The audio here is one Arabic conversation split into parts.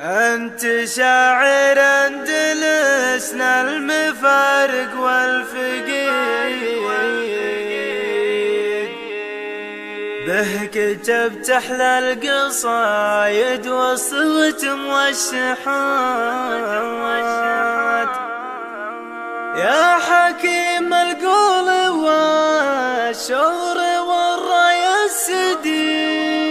أنت شاعر أندلسنا المفارق والفقيد، به كتبت أحلى القصايد والصوت موشحات. يا حكيم القول والشعر والراي السديد،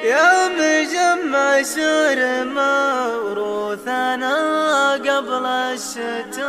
يا مجمع شعر موروثنا قبل الشتات.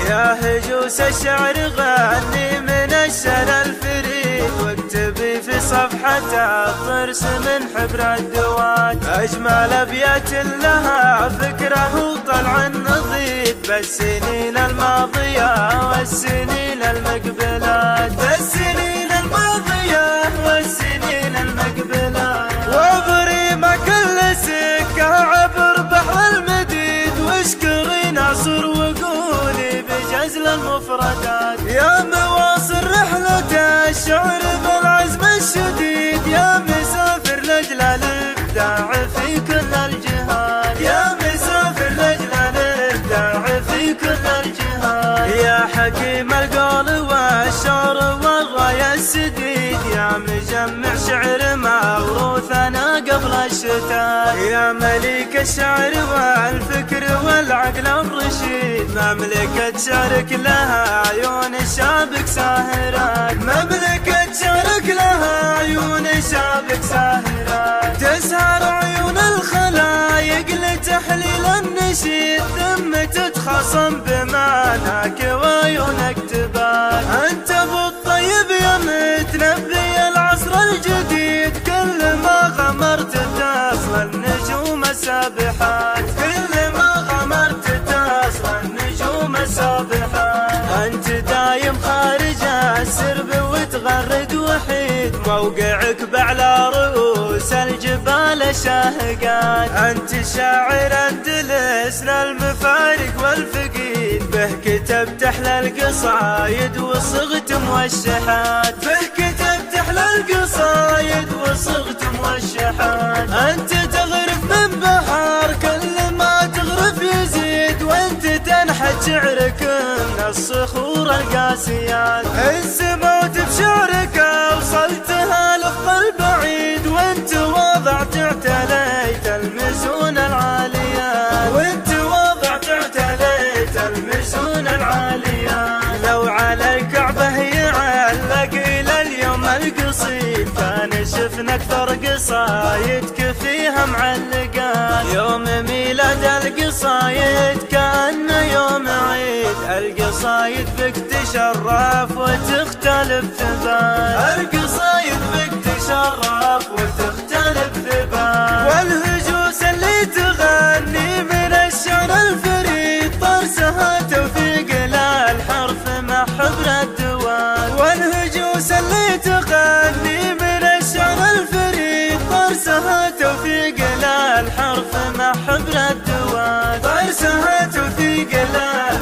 يا هجوس الشعر غني من الشنا الفريد، واكتبي في صفحة الطرس من حبر الدوات أجمل أبيات لها فكرة وطلع النضيد، بالسنين الماضية والسنين المقبلات، بالسنين الماضية والسنين المقبلات. وعبري ما كل سكة عبر بحر المديد، واشكري ناصر وقولي بجزل المفردات. يا مواصل رحلة الشعر بالعزم الشديد، يا مسافر لأجل الإبداع في كل الجهات، يا مسافر لأجل الإبداع في كل الجهات. يا حكيم القول والشعر والراي السديد، يا مجمع شعر موروثنا قبل الشتات. يا مليك الشعر والفكر والعقل الرشيد، مملكة شعرك لها عيون الشابك ساهرات، مملكة شعرك لها عيون الشابك ساهرات. تسهر عيون الخلايق لتحليل النشيد، ثم تتخصم بمعناك وعيونك تبات. انت ابو الطيب يا متنبي العصر الجديد، كل ما غمرت تصل النجوم السابحات، كل ما غمرت تصل النجوم السابحات. انت دايم خارج السرب وتغرد وحيد، موقعك بعلى رؤوس الجبال الشاهقات. انت شاعر اندلسنا المفارق والفقيد، به كتبت احلى القصايد وصغت موشحات، به كتبت احلى القصايد وصغت موشحات. انت تغرف من بحر كل ما تغرف يزيد، وانت تنحت شعرك من الصخور القاسيات. السموت بشعرك وصلتها لفظ البعيد، وانت وضعت اعتليت المزون العاليات، وانت وضعت اعتليت المزون العاليات. لو على الكعبة يعلق الى اليوم القصيد، كان شفنا اكثر قصايدك فيها معلقات. يوم ميلاد القصايد كأن يوم عيد، القصايد بك تشرف وتختلف ثبات، القصايد بك تشرف وتختلف ثبات. والهجوس اللي تغني من الشعر الفريد، طرسها توفيق للحرف مع حبر الدوال. والهجوس اللي تغني من الشعر الفريد، طرسها توفيق للحرف مع حبر الدوال، طرسها توفيق للحرف